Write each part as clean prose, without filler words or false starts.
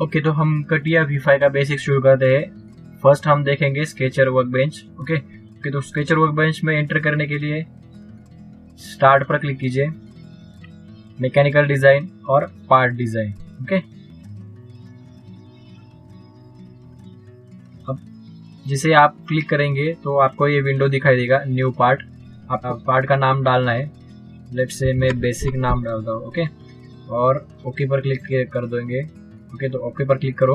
Okay, तो हम कटिया V5 का बेसिक शुरू करते हैं। फर्स्ट हम देखेंगे स्केचर वर्कबेंच। ओके, तो स्केचर वर्कबेंच में एंटर करने के लिए स्टार्ट पर क्लिक कीजिए, मैकेनिकल डिजाइन और पार्ट डिजाइन। ओके, अब जिसे आप क्लिक करेंगे तो आपको ये विंडो दिखाई देगा, न्यू पार्ट। आप पार्ट का नाम डालना है, लेट्स से मैं बेसिक नाम डालता हूँ। ओके, और ओके पर क्लिक कर देंगे। ओके, तो ओके पर क्लिक करो।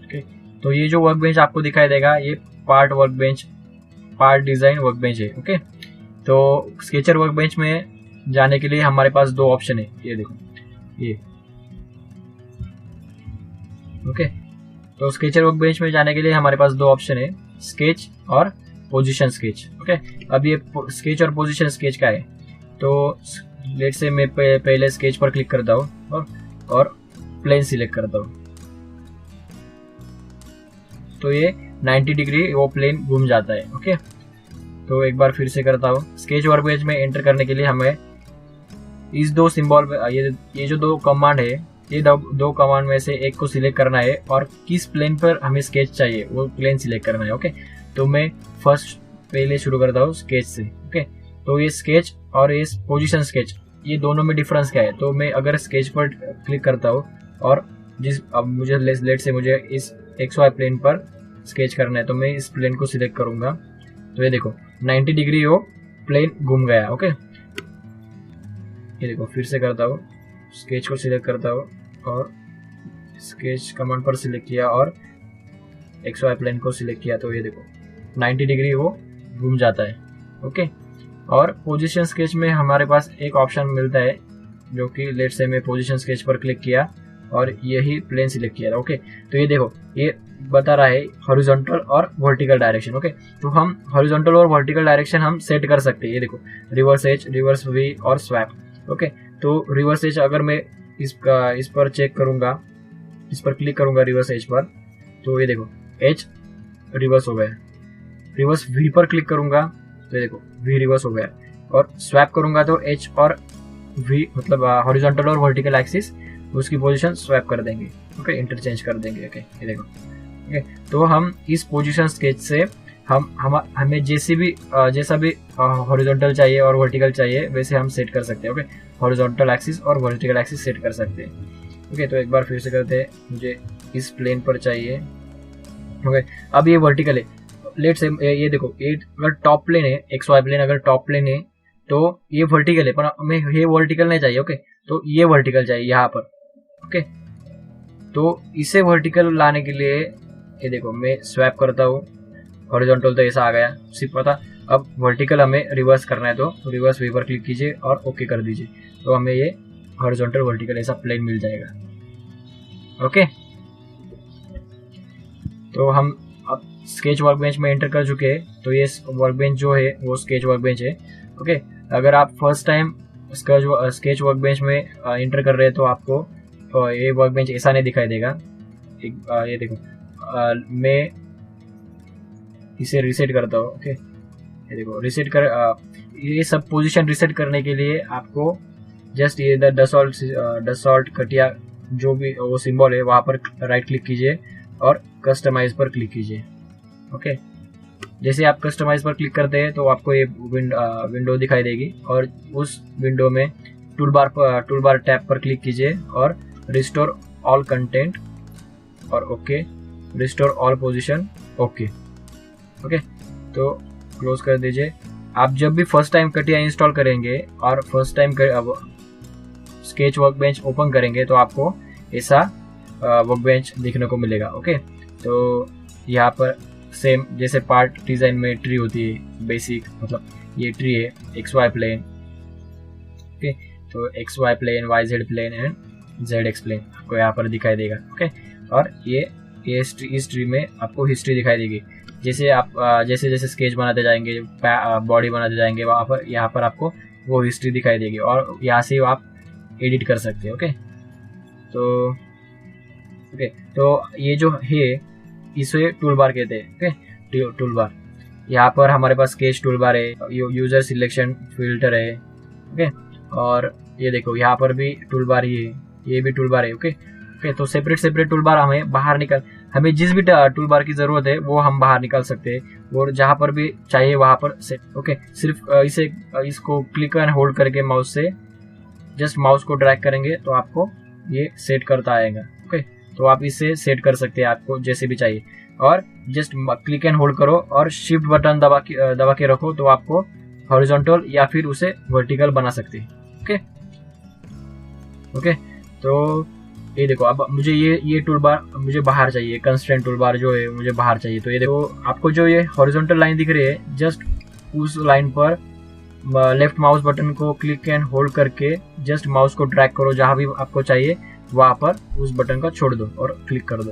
ओके, तो ये जो वर्कबेंच आपको दिखाई देगा ये part workbench, part design workbench है। ओके, तो स्केचर वर्कबेंच में जाने के लिए हमारे पास दो ऑप्शन है, ये देखो ये। ओके, तो स्केचर वर्कबेंच में जाने के लिए हमारे पास दो ऑप्शन है, स्केच और पोजीशन स्केच। ओके, अब ये स्केच और पोजीशन स्केच का है, तो लेट से मैं पहले स्केच पर क्लिक करता हूँ और प्लेन सिलेक्ट करता हूँ, तो ये 90 डिग्री वो प्लेन घूम जाता है। ओके, तो एक बार फिर से करता हूँ। स्केच वर्कबेंच में एंटर करने के लिए हमें इस दो सिंबल, ये जो दो कमांड है, ये दो कमांड में से एक को सिलेक्ट करना है और किस प्लेन पर हमें स्केच चाहिए वो प्लेन सिलेक्ट करना है। ओके, तो मैं फर्स्ट पहले शुरू करता हूँ स्केच से। ओके, तो ये स्केच और ये पोजीशन स्केच, ये दोनों में डिफरेंस क्या है? तो मैं अगर स्केच पर क्लिक करता हूँ और अब मुझे लेट से मुझे इस XY प्लेन पर स्केच करना है, तो मैं इस प्लेन को सिलेक्ट करूंगा, तो ये देखो 90 डिग्री वो प्लेन घूम गया। ओके, ये देखो फिर से करता हूँ, स्केच को सिलेक्ट करता हूँ और स्केच कमांड पर सिलेक्ट किया और XY प्लेन को सिलेक्ट किया, तो ये देखो 90 डिग्री वो घूम जाता है। ओके, और पोजीशन स्केच में हमारे पास एक ऑप्शन मिलता है, जो कि लेट से मैं पोजीशन स्केच पर क्लिक किया और यही प्लेन सिलेक्ट किया था। ओके, तो ये देखो ये बता रहा है हॉरिजॉन्टल और वर्टिकल डायरेक्शन। ओके, तो हम हॉरिजॉन्टल और वर्टिकल डायरेक्शन हम सेट कर सकते हैं। ये देखो रिवर्स एच, रिवर्स वी और स्वैप। ओके, तो रिवर्स एच अगर मैं इस पर चेक करूंगा, इस पर क्लिक करूंगा रिवर्स एच पर, तो ये देखो एच रिवर्स हो गया। रिवर्स वी पर क्लिक करूंगा तो ये देखो वी रिवर्स हो गया, और स्वैप करूंगा तो एच और वी मतलब हॉरिजॉन्टल और वर्टिकल एक्सिस उसकी पोजीशन स्वैप कर देंगे। ओके, इंटरचेंज कर देंगे। ओके, ये देखो। ओके, तो हम इस पोजीशन स्केच से हमें जैसा भी हॉरिजॉन्टल चाहिए और वर्टिकल चाहिए वैसे हम सेट कर सकते हैं। ओके, हॉरिजॉन्टल एक्सिस और वर्टिकल एक्सिस सेट कर सकते हैं। ओके, तो एक बार फिर से करते हैं, मुझे इस प्लेन पर चाहिए। ओके, अब ये वर्टिकल है, लेट से ये देखो ये अगर टॉप प्लेन है, XY प्लेन अगर टॉप प्लेन है तो ये वर्टिकल है, पर हमें ये वर्टिकल नहीं चाहिए। ओके, तो ये वर्टिकल चाहिए यहाँ पर। ओके, तो इसे वर्टिकल लाने के लिए ये देखो मैं स्वैप करता हूँ, हॉरिजॉन्टल तो ऐसा आ गया, सिर्फ पता। अब वर्टिकल हमें रिवर्स करना है, तो रिवर्स वी पर क्लिक कीजिए और ओके कर दीजिए, तो हमें ये हॉरिजॉन्टल वर्टिकल ऐसा प्लेन मिल जाएगा। ओके, तो हम अब स्केच वर्कबेंच में एंटर कर चुके हैं, तो ये वर्कबेंच जो है वो स्केच वर्कबेंच है। ओके, अगर आप फर्स्ट टाइम स्केच वर्कबेंच में एंटर कर रहे हैं तो आपको ये वर्कबेंच ऐसा नहीं दिखाई देगा। ये देखो मैं इसे रिसेट करता हूँ। ओके, ये देखो रिसेट कर ये सब पोजीशन रिसेट करने के लिए आपको जस्ट ये डसॉल्ट कटिया जो भी वो सिंबल है वहाँ पर राइट क्लिक कीजिए और कस्टमाइज पर क्लिक कीजिए। ओके, जैसे आप कस्टमाइज पर क्लिक करते हैं तो आपको ये विंडो दिखाई देगी, और उस विंडो में टूलबार टैब पर क्लिक कीजिए और रिस्टोर ऑल कंटेंट और okay, restore all position okay. Okay, तो क्लोज कर दीजिए। आप जब भी फर्स्ट टाइम कटिया इंस्टॉल करेंगे और first time sketch workbench open करेंगे तो आपको ऐसा वर्कबेंच देखने को मिलेगा। ओके, तो यहाँ पर सेम जैसे पार्ट डिजाइन में ट्री होती है बेसिक, मतलब ये ट्री है XY प्लेन। ओके, तो XY plane, YZ plane and ZX plane आपको यहाँ पर दिखाई देगा। ओके, और ये इस ट्री में आपको हिस्ट्री दिखाई देगी। जैसे आप जैसे स्केच बनाते जाएंगे, बॉडी बनाते जाएंगे, वहाँ पर यहाँ पर आपको वो हिस्ट्री दिखाई देगी, और यहाँ से आप एडिट कर सकते हैं। ओके, तो ये जो है इसे टूल बार कहते हैं। ओके, टूल बार, यहाँ पर हमारे पास स्केच टूल बार है, यूजर सिलेक्शन फिल्टर है। ओके, और ये देखो यहाँ पर भी टूल बार ये भी टूल बार है। ओके ओके, तो सेपरेट टूल बार हमें बाहर निकल, हमें जिस भी टूल बार की जरूरत है वो हम बाहर निकाल सकते हैं और जहां पर भी चाहिए वहां पर सेट। ओके, सिर्फ इसको क्लिक एंड होल्ड करके माउस से जस्ट माउस को ड्रैग करेंगे तो आपको ये सेट करता आएगा। ओके, तो आप इसे सेट कर सकते हैं आपको जैसे भी चाहिए, और जस्ट क्लिक एंड होल्ड करो और शिफ्ट बटन दबा के रखो तो आपको हॉरिजॉन्टल या फिर उसे वर्टिकल बना सकते हैं। ओके ओके, तो ये देखो अब मुझे ये टूल बार मुझे बाहर चाहिए, कंस्ट्रेंट टूल बार जो है मुझे बाहर चाहिए। तो ये देखो आपको जो ये हॉरिजॉन्टल लाइन दिख रही है, जस्ट उस लाइन पर लेफ्ट माउस बटन को क्लिक एंड होल्ड करके जस्ट माउस को ड्रैग करो, जहां भी आपको चाहिए वहां पर उस बटन को छोड़ दो और क्लिक कर दो।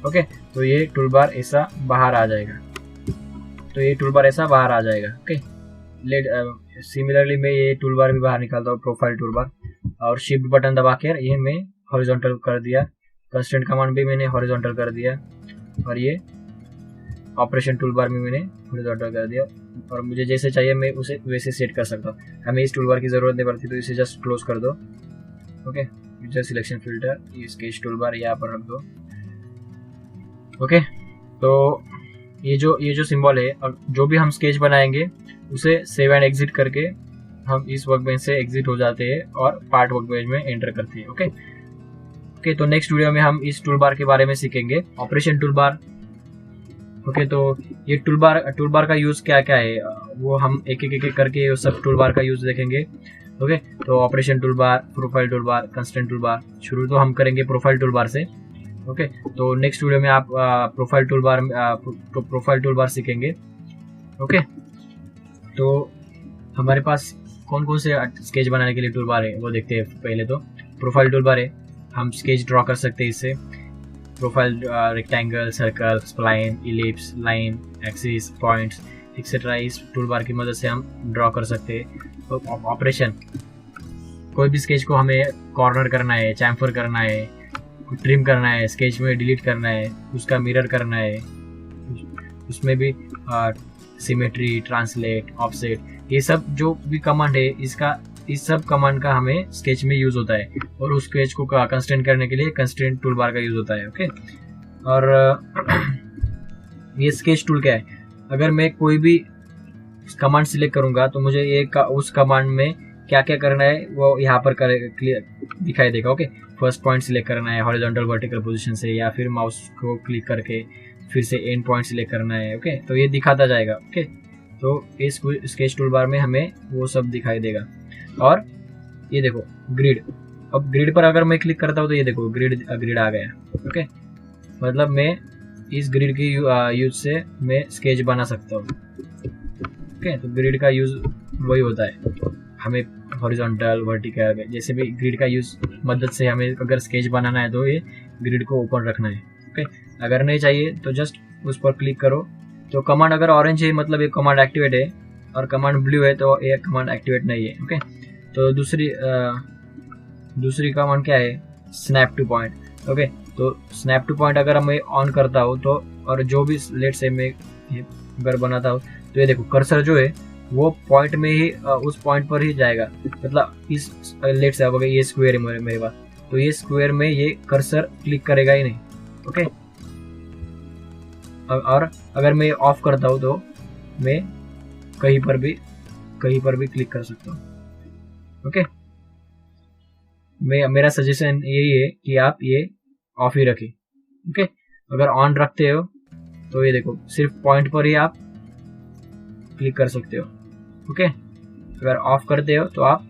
ओके, तो ये टूल बार ऐसा बाहर आ जाएगा। ओके, सिमिलरली मैं ये टूल बार भी बाहर निकालता हूँ, प्रोफाइल टूल बार, और शिफ्ट बटन दबा कर ये मैं हॉरिजॉन्टल कर दिया, कंस्ट्रेंट कमांड भी मैंने हॉरिजॉन्टल कर दिया, और ये ऑपरेशन टूल बार में मैंने हॉरिजॉन्टल कर दिया, और मुझे जैसे चाहिए मैं उसे वैसे सेट कर सकता हूँ। हमें इस टूल बार की जरूरत नहीं पड़ती तो इसे जस्ट क्लोज कर दो। ओके, यूजर सिलेक्शन फिल्टर, ये स्केच टूल बार यहाँ पर रख दो। ओके, तो ये जो सिंबल है, और जो भी हम स्केच बनाएंगे उसे सेव एंड एग्जिट करके हम इस वर्कबेंच से एग्जिट हो जाते हैं और पार्ट वर्कबेंच में एंटर करते हैं। ओके ओके, तो नेक्स्ट वीडियो में हम इस टूल बार के बारे में सीखेंगे, ऑपरेशन टूल बार। ओके, तो ये टूल बार का यूज क्या क्या है वो हम एक एक करके सब टूल बार का यूज देखेंगे। ओके, तो operation tool bar, profile tool bar, constraint tool bar. शुरू तो हम करेंगे प्रोफाइल टूल बार से। ओके, तो नेक्स्ट वीडियो में आप प्रोफाइल टूल बार सीखेंगे। ओके, तो हमारे पास कौन कौन से स्केच बनाने के लिए टूल बार है वो देखते हैं। पहले तो प्रोफाइल टूल बार है, हम स्केच ड्रॉ कर सकते हैं इससे। Profile rectangle, circle, spline, ellipse, line, axis, points etcetera इस टूल बार की मदद से हम ड्रॉ कर सकते हैं। तो ऑपरेशन, कोई भी स्केच को हमें कॉर्नर करना है, चैम्फर करना है, ट्रिम करना है, स्केच में डिलीट करना है, उसका मिरर करना है, उसमें भी सिमेट्री, ट्रांसलेट, ऑफसेट, ये सब जो भी कमांड है इस सब कमांड का हमें स्केच में यूज होता है, और उस स्केच को कंस्ट्रेंट करने के लिए कंस्ट्रेंट टूल बार का यूज होता है। ओके, और ये स्केच टूल क्या है, अगर मैं कोई भी कमांड सिलेक्ट करूंगा तो मुझे ये उस कमांड में क्या क्या करना है वो यहाँ पर क्लियर दिखाई देगा। ओके, फर्स्ट पॉइंट सिलेक्ट करना है हॉरिजॉन्टल वर्टिकल पोजीशन से, या फिर माउस को क्लिक करके फिर से एंड पॉइंट सिलेक्ट करना है। ओके, तो ये दिखाता जाएगा। ओके, तो इस स्केच टूल बार में हमें वो सब दिखाई देगा। और ये देखो ग्रिड, अब ग्रिड पर अगर मैं क्लिक करता हूँ तो ये देखो ग्रिड आ गया। ओके, मतलब मैं इस ग्रिड की यूज से मैं स्केच बना सकता हूँ। ओके, तो ग्रिड का यूज वही होता है, हमें हॉरिजॉन्टल, वर्टिकल, जैसे भी ग्रिड का यूज मदद से हमें अगर स्केच बनाना है तो ये ग्रिड को ओपन रखना है। ओके, अगर नहीं चाहिए तो जस्ट उस पर क्लिक करो। तो कमांड अगर ऑरेंज है मतलब ये कमांड एक्टिवेट है, और कमांड ब्लू है तो ये कमांड एक्टिवेट नहीं है। ओके, तो दूसरी कमांड क्या है, स्नैप टू पॉइंट। ओके, तो स्नैप टू पॉइंट अगर मैं ऑन करता हूँ तो, और जो भी लेट से मैं अगर बनाता हूँ तो ये देखो कर्सर जो है वो पॉइंट में ही उस पॉइंट पर ही जाएगा। मतलब इस लेट से अब ये स्क्वायर है मेरे पास, तो ये स्क्वायर में ये कर्सर क्लिक करेगा ही नहीं। ओके, और अगर मैं ऑफ करता हूँ तो मैं कहीं पर भी क्लिक कर सकता हूँ। ओके, मेरा सजेशन यही है कि आप ये ऑफ ही रखें। ओके, अगर ऑन रखते हो तो ये देखो सिर्फ पॉइंट पर ही आप क्लिक कर सकते हो। ओके, अगर ऑफ करते हो तो आप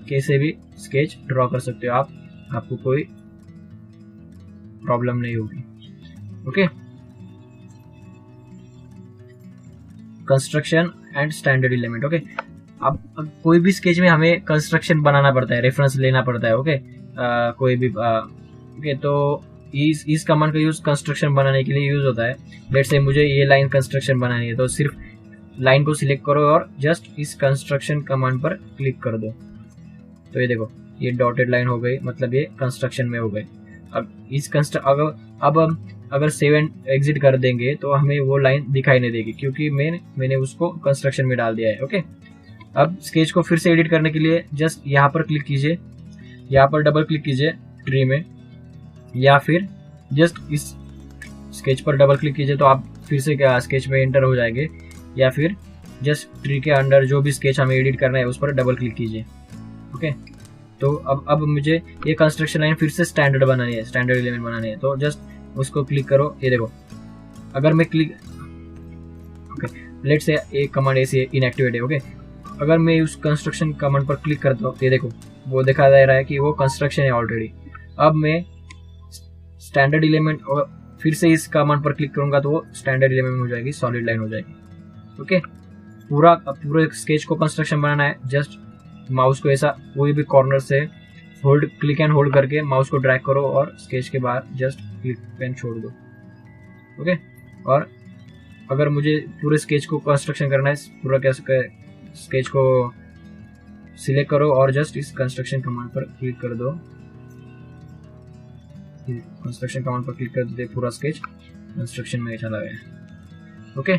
कैसे भी स्केच ड्रॉ कर सकते हो, आपको कोई प्रॉब्लम नहीं होगी। Okay, construction and standard element. Okay, अब कोई भी स्केच में हमें कंस्ट्रक्शन बनाना पड़ता है, रेफरेंस लेना पड़ता है। ओके, कोई भी ओके, तो इस कमांड का यूज कंस्ट्रक्शन बनाने के लिए यूज होता है। लेट्स से मुझे ये लाइन कंस्ट्रक्शन बनानी है तो सिर्फ लाइन को सिलेक्ट करो और जस्ट इस कंस्ट्रक्शन कमांड पर क्लिक कर दो। तो ये देखो ये डॉटेड लाइन हो गई, मतलब ये कंस्ट्रक्शन में हो गए। अब इस अगर सेव एंड एग्जिट कर देंगे तो हमें वो लाइन दिखाई नहीं देगी, क्योंकि मैंने उसको कंस्ट्रक्शन में डाल दिया है। ओके, अब स्केच को फिर से एडिट करने के लिए जस्ट यहाँ पर क्लिक कीजिए, यहाँ पर डबल क्लिक कीजिए ट्री में, या फिर जस्ट इस स्केच पर डबल क्लिक कीजिए तो आप फिर से स्केच में एंटर हो जाएंगे, या फिर जस्ट ट्री के अंडर जो भी स्केच हमें एडिट करना है उस पर डबल क्लिक कीजिए। ओके, तो अब मुझे ये कंस्ट्रक्शन लाइन फिर से स्टैंडर्ड बनानी है, स्टैंडर्ड एलिमेंट बनानी है, तो जस्ट उसको क्लिक करो। ये देखो, अगर मैं क्लिक, ओके लेट्स से एक कमांड ऐसे इनएक्टिवेट है। ओके, अगर मैं उस कंस्ट्रक्शन कमांड पर क्लिक करता हूँ, ये देखो वो दिखा दे रहा है कि वो कंस्ट्रक्शन है ऑलरेडी। अब मैं स्टैंडर्ड एलिमेंट और फिर से इस कमांड पर क्लिक करूंगा तो वो स्टैंडर्ड एलिमेंट हो जाएगी, सॉलिड लाइन हो जाएगी। ओके, पूरे स्केच को कंस्ट्रक्शन बनाना है। जस्ट माउस को ऐसा कोई भी कॉर्नर से होल्ड, क्लिक एंड होल्ड करके माउस को ड्रैग करो और स्केच के बाहर जस्ट क्लिक पेन छोड़ दो। ओके, और अगर मुझे पूरे स्केच को कंस्ट्रक्शन करना है, पूरा कैसे स्केच को सिलेक्ट करो और जस्ट इस कंस्ट्रक्शन कमांड पर क्लिक कर दो। कंस्ट्रक्शन कमांड पर क्लिक कर दो, पूरा स्केच कंस्ट्रक्शन में चला गया। ओके,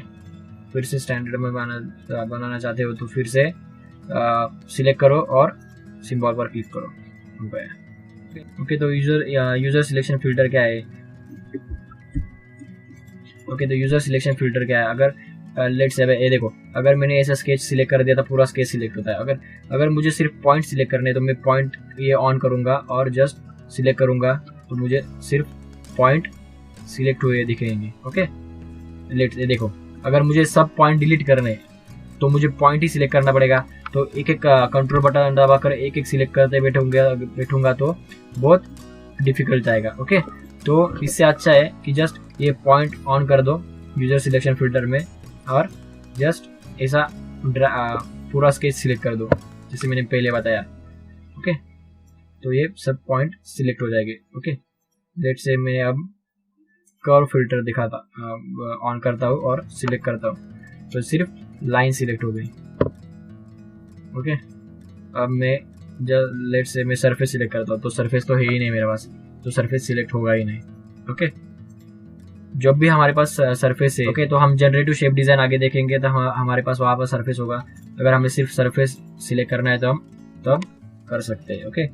फिर से स्टैंडर्ड में बनाना चाहते हो तो फिर से सिलेक्ट करो और सिंबल पर क्लिक करो। ओके, तो यूजर सिलेक्शन फिल्टर क्या है? ओके, तो यूजर सिलेक्शन फिल्टर क्या है? अगर लेट्स से ये देखो, अगर मैंने ऐसा स्केच सिलेक्ट कर दिया तो पूरा स्केच सिलेक्ट होता है। अगर मुझे सिर्फ पॉइंट सिलेक्ट करने तो मैं पॉइंट ये ऑन करूंगा और जस्ट सिलेक्ट करूंगा तो मुझे सिर्फ पॉइंट सिलेक्ट हुए दिखेंगे। ओके, लेट्स ये देखो, अगर मुझे सब पॉइंट डिलीट करने तो मुझे पॉइंट ही सिलेक्ट करना पड़ेगा। तो एक एक कंट्रोल बटन दबाकर एक एक सिलेक्ट करते बैठूंगा तो बहुत डिफिकल्ट जाएगा। ओके, तो इससे अच्छा है कि जस्ट ये पॉइंट ऑन कर दो यूजर सिलेक्शन फिल्टर में और जस्ट ऐसा पूरा स्केच सिलेक्ट कर दो जैसे मैंने पहले बताया। ओके, तो ये सब पॉइंट सिलेक्ट हो जाएंगे। ओके, लेट्स से मैं अब कर्व फिल्टर दिखाता ऑन करता हूँ और सिलेक्ट करता हूँ तो सिर्फ लाइन सिलेक्ट हो गई। ओके, अब मैं लेट्स से मैं सरफेस सिलेक्ट करता हूँ तो सरफेस तो है ही नहीं मेरे पास, तो सरफेस सिलेक्ट होगा ही नहीं। ओके, जब भी हमारे पास सरफेस है, ओके, तो हम जनरेटिव शेप डिजाइन आगे देखेंगे तो हमारे पास वहाँ पर सरफेस होगा। अगर हमें सिर्फ सरफेस सिलेक्ट करना है तो हम तब कर सकते हैं। ओके,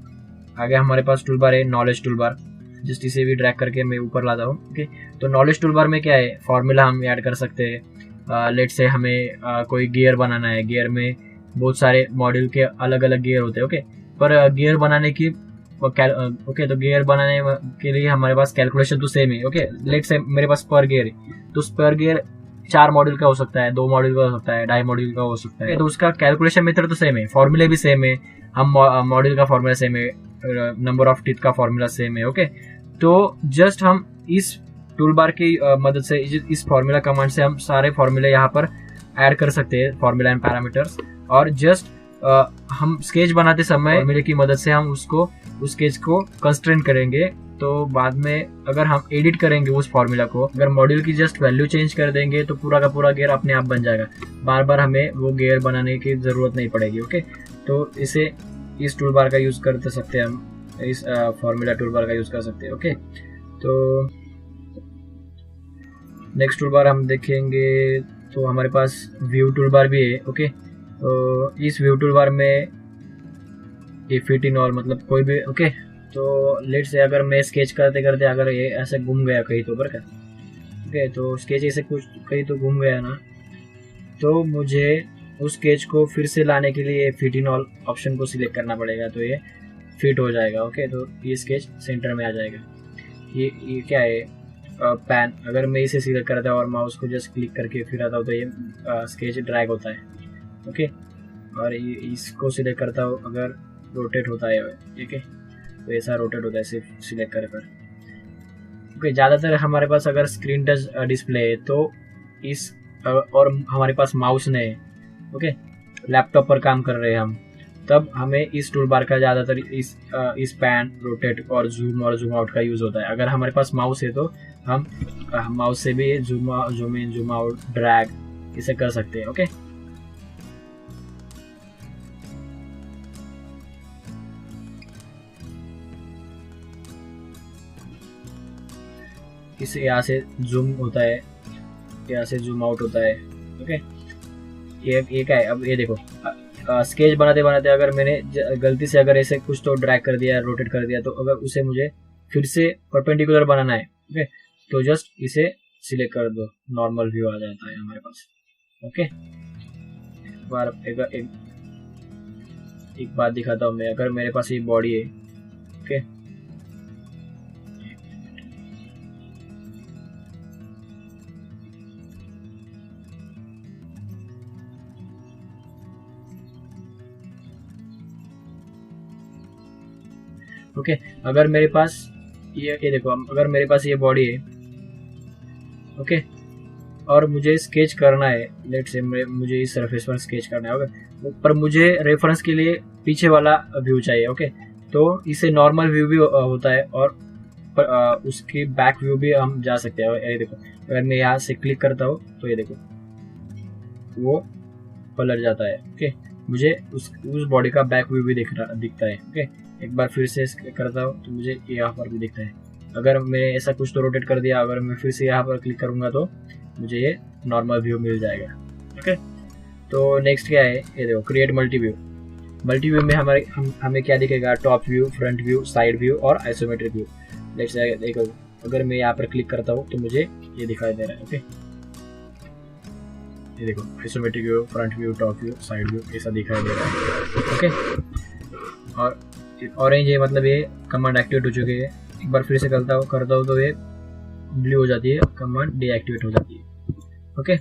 आगे हमारे पास टूल बार है, नॉलेज टूल बार, जस्ट इसे भी ड्रैग करके मैं ऊपर लाता हूँ। ओके, तो नॉलेज टूल बार में क्या है, फॉर्मूला हम ऐड कर सकते हैं। लेट्स से हमें कोई गियर बनाना है, गियर में बहुत सारे मॉड्यूल के अलग अलग गियर होते हैं। ओके, पर गियर बनाने की ओके, तो गियर बनाने के लिए हमारे पास कैलकुलेशन तो सेम है। ओके, लेट्स से मेरे पास पर गियर है तो पर गियर 4 मॉड्यूल का हो सकता है, 2 मॉड्यूल का हो सकता है, 2.5 मॉड्यूल का हो सकता है, तो उसका कैलकुलेशन मेथड तो सेम है, फॉर्मूले भी सेम है, हम मॉड्यूल का फॉर्मूला सेम है, नंबर ऑफ टीथ का फॉर्मूला सेम है। ओके, तो जस्ट हम इस टूल बार की मदद से, इस फॉर्मूला कमांड से हम सारे फॉर्मूले यहाँ पर ऐड कर सकते हैं, फॉर्मूला एंड पैरामीटर्स, और जस्ट हम स्केच बनाते समय फॉर्मूले की मदद से हम उस स्केच को कंस्ट्रेंट करेंगे। तो बाद में अगर हम एडिट करेंगे उस फॉर्मूला को, अगर मॉड्यूल की जस्ट वैल्यू चेंज कर देंगे तो पूरा का पूरा गियर अपने आप बन जाएगा, बार बार हमें वो गियर बनाने की जरूरत नहीं पड़ेगी। ओके, तो इसे इस टूल बार का यूज कर सकते हैं, हम इस फॉर्मूला टूल बार का यूज कर सकते हैं। ओके, तो नेक्स्ट टूल बार हम देखेंगे तो हमारे पास व्यू टूल बार भी है। ओके, तो इस व्यू टूल बार में ये फिट इन ऑल, मतलब कोई भी, ओके, तो लेट्स से अगर मैं स्केच करते करते अगर ये ऐसे घूम गया कहीं तो बरका, ओके, तो स्केच ऐसे कुछ कहीं तो घूम गया ना, तो मुझे उस स्केच को फिर से लाने के लिए फिट इन ऑल ऑप्शन को सिलेक्ट करना पड़ेगा, तो ये फिट हो जाएगा। ओके, तो ये स्केच सेंटर में आ जाएगा। ये क्या है, पैन, अगर मैं इसे सिलेक्ट करता हूँ और माउस को जस्ट क्लिक करके फिर आता हूँ तो ये स्केच ड्रैग होता है। ओके, और ये इसको सिलेक्ट करता हूँ अगर रोटेट होता है, ठीक है, तो ऐसा रोटेट होता है सिर्फ सिलेक्ट कर। ओके, ज़्यादातर हमारे पास अगर स्क्रीन टच डिस्प्ले है तो इस और हमारे पास माउस नहीं है, ओके, लैपटॉप पर काम कर रहे हैं हम, तब हमें इस टूल बार का ज़्यादातर इस पैन, रोटेट और जूम आउट का यूज़ होता है। अगर हमारे पास माउस है तो हम माउस से भी zoom in, zoom out, drag इसे कर सकते हैं। ओके, इसे यहाँ से जूम होता है, यहाँ से जूम आउट होता है। ओके, ये क्या है, अब ये देखो स्केच बनाते बनाते अगर मैंने गलती से अगर ऐसे कुछ तो ड्रैग कर दिया, रोटेट कर दिया, तो अगर उसे मुझे फिर से परपेंडिकुलर बनाना है, ओके, तो जस्ट इसे सिलेक्ट कर दो, नॉर्मल व्यू आ जाता है हमारे पास। ओके, एक बात दिखाता हूँ मैं। अगर मेरे पास ये बॉडी है, ओके, ओके, अगर मेरे पास ये देखो, अगर मेरे पास ये बॉडी है, ओके, और मुझे स्केच करना है, लेट से मुझे इस सरफेस पर स्केच करना है, ओके, पर मुझे रेफरेंस के लिए पीछे वाला व्यू चाहिए, ओके, तो इसे नॉर्मल व्यू भी होता है, और उसकी बैक व्यू भी हम जा सकते हैं। ये देखो, अगर मैं यहाँ से क्लिक करता हूँ तो ये देखो वो पलट जाता है, ओके, मुझे उस बॉडी का बैक व्यू भी दिखता है, ओके। एक बार फिर से करता हूँ तो मुझे यहाँ पर भी दिखता है। अगर मैं ऐसा कुछ तो रोटेट कर दिया, अगर मैं फिर से यहाँ पर क्लिक करूंगा तो मुझे ये नॉर्मल व्यू मिल जाएगा, ओके। तो नेक्स्ट क्या है, ये देखो, create multi view. Multi view में हमें क्या दिखेगा, top view, front view, side view और आइसोमेट्रिक व्यू। लेट्स देखो, अगर मैं यहाँ पर क्लिक करता हूँ तो मुझे ये दिखाई दे रहा है, ओके, ये देखो, isometric view, front view, top view, side view, ऐसा दिखाई दे रहा है, ओके। और ऑरेंज है, मतलब ये कमांड एक्टिवेट हो चुकी है। एक बार फिर से करता हूँ तो ये ब्लू हो जाती है, कमांड डीएक्टिवेट हो जाती है, ओके।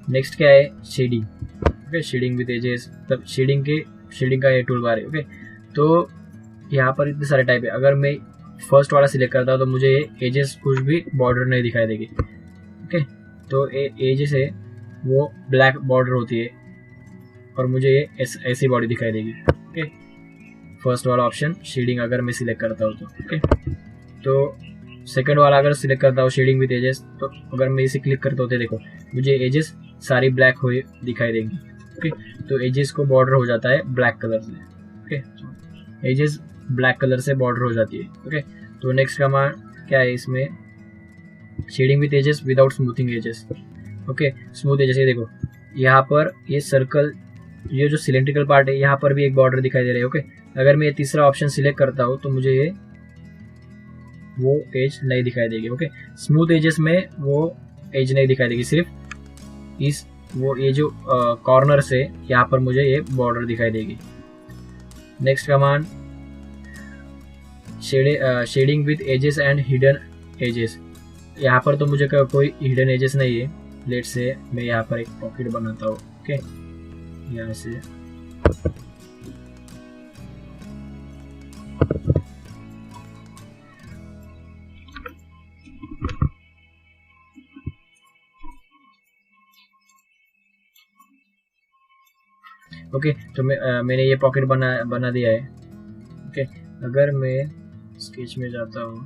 नेक्स्ट क्या है, shading, okay, shading with edges, मतलब शेडिंग का ये टूल बार है, ओके। तो यहाँ पर इतने सारे टाइप है। अगर मैं फर्स्ट वाला सिलेक्ट करता हूँ तो मुझे एजेस कुछ भी बॉर्डर नहीं दिखाई देगी, ओके। तो एजेस है वो ब्लैक बॉर्डर होती है और मुझे ये ऐसी बॉडी दिखाई देगी, ओके। फर्स्ट वाला ऑप्शन शेडिंग अगर मैं सिलेक्ट करता हूँ तो, ओके। तो सेकंड वाला अगर सिलेक्ट करता हूँ शेडिंग विद एजेस, तो अगर मैं इसे क्लिक करता हूँ तो देखो मुझे एजेस सारी ब्लैक हुए दिखाई देंगी, ओके। तो एजेस को बॉर्डर हो जाता है ब्लैक कलर से, ओके, एजेस ब्लैक कलर से बॉर्डर हो जाती है, ओके। तो नेक्स्ट कमांड क्या है इसमें, shading with edges without smoothing edges, okay. Smooth edges, ये देखो यहाँ पर ये सर्कल, ये जो सिलेंड्रिकल पार्ट है, यहाँ पर भी एक बॉर्डर दिखाई दे रही है, ओके। अगर मैं ये तीसरा ऑप्शन सिलेक्ट करता हूँ तो मुझे ये वो एज नहीं दिखाई देगी, ओके। स्मूथ एजेस में वो एज नहीं दिखाई देगी, सिर्फ ये जो कॉर्नर से यहाँ पर मुझे ये बॉर्डर दिखाई देगी। Next command, shading with edges and hidden edges. यहाँ पर तो मुझे कोई हिडन एजेस नहीं है। लेट से मैं यहाँ पर एक पॉकेट बनाता हूँ, ओके, यहाँ से ओके। तो मैंने ये पॉकेट बना दिया है, ओके। अगर मैं स्केच में जाता हूँ,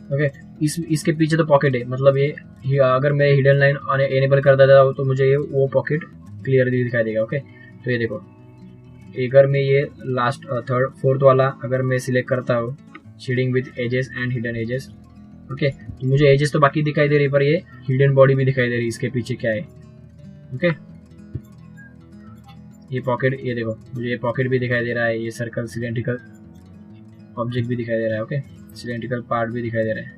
ओके, इसके पीछे तो पॉकेट है, मतलब ये अगर मैं हिडन लाइन एनेबल कर देता हूँ तो मुझे ये वो पॉकेट क्लियरली दिखाई देगा, ओके। तो ये देखो, अगर मैं ये लास्ट थर्ड फोर्थ वाला अगर मैं सिलेक्ट करता हूँ, shading with edges and hidden edges, okay, तो मुझे एजेस तो बाकी दिखाई दे रही है, पर ये हिडन बॉडी भी दिखाई दे रही है, इसके पीछे क्या है, ओके। ये पॉकेट, ये देखो मुझे ये पॉकेट भी दिखाई दे रहा है, ये सर्कल सिलेंड्रिकल ऑब्जेक्ट भी दिखाई दे रहा है, ओके, सिलेंड्रिकल पार्ट भी दिखाई दे रहा है।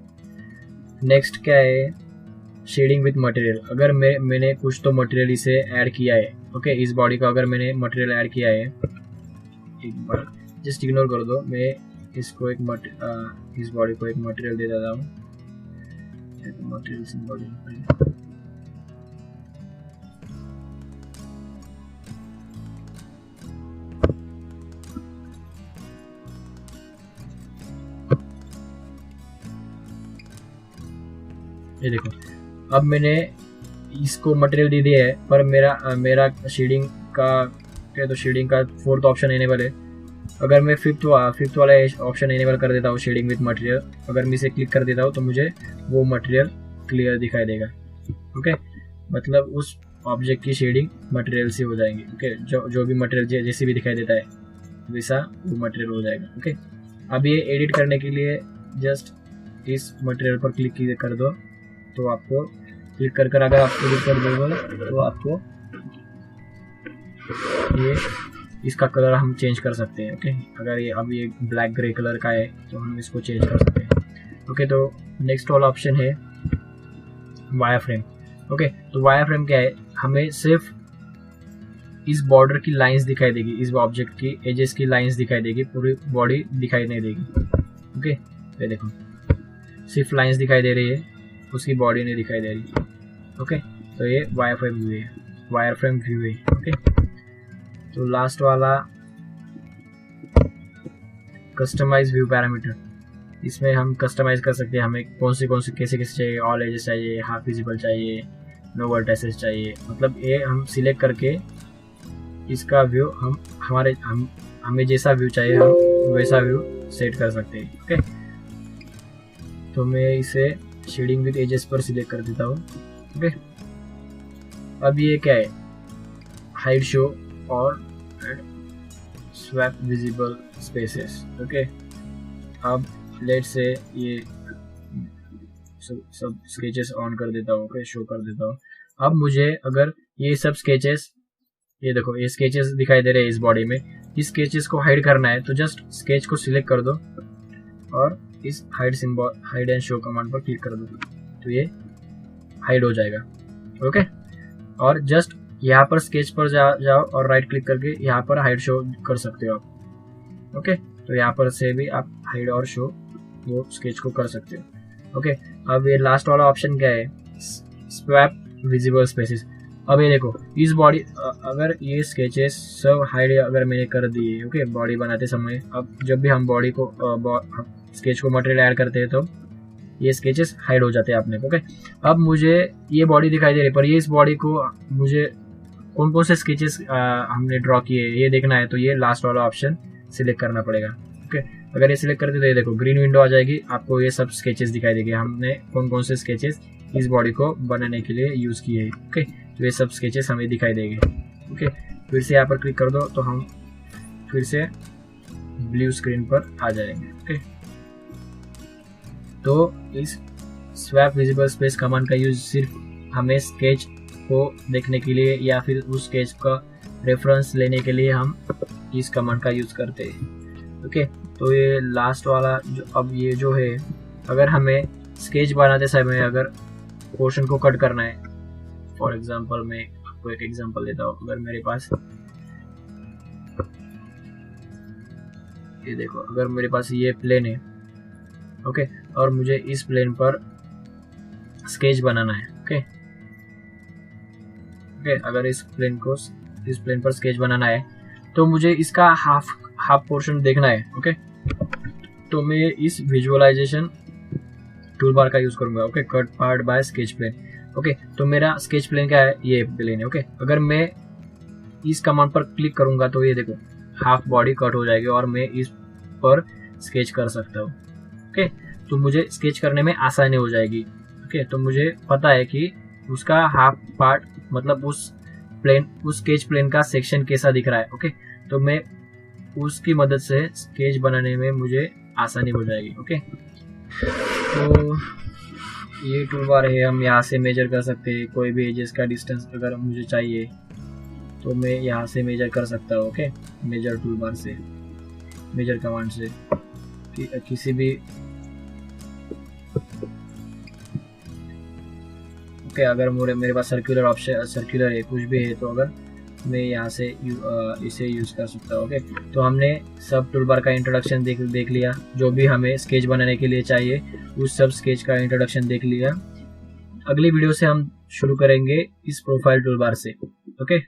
नेक्स्ट क्या है, शेडिंग विद मटेरियल। अगर मैंने कुछ तो मटेरियल इसे ऐड किया है, ओके, इस बॉडी का अगर मैंने मटेरियल ऐड किया है, एक बार जस्ट इग्नोर कर दो, मैं इसको इस बॉडी को एक मटेरियल दे देता हूँ, मटेरियल सिंबल, ये देखो, अब मैंने इसको मटेरियल दे दिया है, पर मेरा शेडिंग का फोर्थ ऑप्शन एनेबल है। अगर मैं फिफ्थ वाला ऑप्शन एनेबल कर देता हूँ, शेडिंग विद मटेरियल, अगर मैं इसे क्लिक कर देता हूँ तो मुझे वो मटेरियल क्लियर दिखाई देगा, ओके। मतलब उस ऑब्जेक्ट की शेडिंग मटेरियल से हो जाएंगी, ओके। जो भी मटेरियल जैसे भी दिखाई देता है वैसा वो मटेरियल हो जाएगा, ओके। अब ये एडिट करने के लिए जस्ट इस मटेरियल पर क्लिक कर दो, तो आपको क्लिक कर अगर आप एडिट कर दोगे तो आपको ये इसका कलर हम चेंज कर सकते हैं। ओके, अगर ये अब ये ब्लैक ग्रे कलर का है तो हम इसको चेंज कर सकते हैं। ओके, तो नेक्स्ट वाला ऑप्शन है वायर फ्रेम। ओके, तो वायर फ्रेम क्या है, हमें सिर्फ इस बॉर्डर की लाइंस दिखाई देगी, इस ऑब्जेक्ट की एजेस की लाइंस दिखाई देगी, पूरी बॉडी दिखाई नहीं देगी। ओके, ये देखो सिर्फ लाइंस दिखाई दे रही है, उसकी बॉडी नहीं दिखाई दे रही। ओके, तो ये वायर फ्रेम व्यू है, वायर फ्रेम व्यू है। ओके, तो लास्ट वाला कस्टमाइज व्यू पैरामीटर, इसमें हम कस्टमाइज कर सकते हैं हमें कौन से कैसे चाहिए, ऑल एजेस चाहिए, हाफ विजिबल चाहिए, नो वर्टिसेस चाहिए। मतलब ये हम सिलेक्ट करके इसका व्यू हमें जैसा व्यू चाहिए हम वैसा व्यू सेट कर सकते हैं। ओके, तो मैं इसे शेडिंग विद एजेस पर सिलेक्ट कर देता हूँ। ओके, अब ये क्या है, हाइड शो और स्वैप विजिबल स्पेसेस। ओके, अब लेट से ये सब स्केचेस ऑन कर देता हूँ। ओके, शो कर देता हूँ। अब मुझे अगर ये सब स्केचेस, ये देखो ये स्केचेस दिखाई दे रहे हैं इस बॉडी में, इस स्केचेस को हाइड करना है तो जस्ट स्केच को सिलेक्ट कर दो और इस hide symbol, hide and show command पर क्लिक कर दो तो ये हाइड हो जाएगा। ओके, और जस्ट यहाँ पर स्केच पर जाओ और राइट क्लिक करके यहाँ पर हाइड शो कर सकते हो आप। ओके, तो यहाँ पर से भी आप हाइड और शो वो स्केच को कर सकते हो। ओके, अब ये लास्ट वाला ऑप्शन क्या है, स्वैप विजिबल स्पेसेस। अब ये देखो इस बॉडी, अगर ये स्केचेस सब हाइड अगर मैंने कर दिए, ओके, बॉडी बनाते समय, अब जब भी हम बॉडी को स्केच को मटेरियल ऐड करते हैं तो ये स्केचेस हाइड हो जाते हैं अपने। ओके, अब मुझे ये बॉडी दिखाई दे रही है पर ये इस बॉडी को मुझे कौन कौन से स्केचेस हमने ड्रॉ किए ये देखना है तो ये लास्ट वाला ऑप्शन सिलेक्ट करना पड़ेगा। ओके, अगर ये सिलेक्ट करते तो ये देखो ग्रीन विंडो आ जाएगी, आपको ये सब स्केचेस दिखाई देंगे, हमने कौन कौन से स्केचेस इस बॉडी को बनाने के लिए यूज किए हैं। ओके, तो ये सब स्केचेस हमें दिखाई देंगे। ओके, फिर से यहाँ पर क्लिक कर दो तो हम फिर से ब्लू स्क्रीन पर आ जाएंगे। ओके, तो इस स्वैप विजिबल स्पेस कमांड का यूज सिर्फ हमें स्केच को देखने के लिए या फिर उस स्केच का रेफरेंस लेने के लिए हम इस कमांड का यूज करते हैं। ओके, तो ये लास्ट वाला जो अब ये जो है, अगर हमें स्केच बनाते समय अगर पोर्शन को कट करना है, फॉर एग्जांपल मैं आपको एक एग्जांपल देता हूँ। अगर मेरे पास ये देखो, अगर मेरे पास ये प्लेन है, ओके, और मुझे इस प्लेन पर स्केच बनाना है। ओके, अगर इस प्लेन पर स्केच बनाना है तो मुझे इसका हाफ पोर्शन देखना है। ओके, तो मैं इस विजुअलाइजेशन टूल बार का यूज करूंगा। Okay, cut part by sketch plane. Okay, तो मेरा स्केच प्लेन क्या है, ये प्लेन है। ओके, अगर मैं इस कमांड पर क्लिक करूंगा तो ये देखो हाफ बॉडी कट हो जाएगी और मैं इस पर स्केच कर सकता हूँ। ओके, तो मुझे स्केच करने में आसानी हो जाएगी। ओके, तो मुझे पता है कि उसका हाफ पार्ट मतलब उस स्केच प्लेन का सेक्शन कैसा दिख रहा है। ओके, तो मैं उसकी मदद से स्केच बनाने में मुझे आसानी हो जाएगी। ओके, तो ये टूल बार है, हम यहाँ से मेजर कर सकते हैं कोई भी एजेस का डिस्टेंस अगर मुझे चाहिए तो मैं यहाँ से मेजर कर सकता हूँ। ओके, मेजर टूल बार से, मेजर कमांड से किसी भी ओके, अगर मेरे पास सर्कुलर है कुछ भी है तो अगर मैं यहाँ से इसे यूज कर सकता हूँ। ओके, तो हमने सब टूलबार का इंट्रोडक्शन देख लिया, जो भी हमें स्केच बनाने के लिए चाहिए उस सब स्केच का इंट्रोडक्शन देख लिया। अगली वीडियो से हम शुरू करेंगे इस प्रोफाइल टूलबार से। ओके।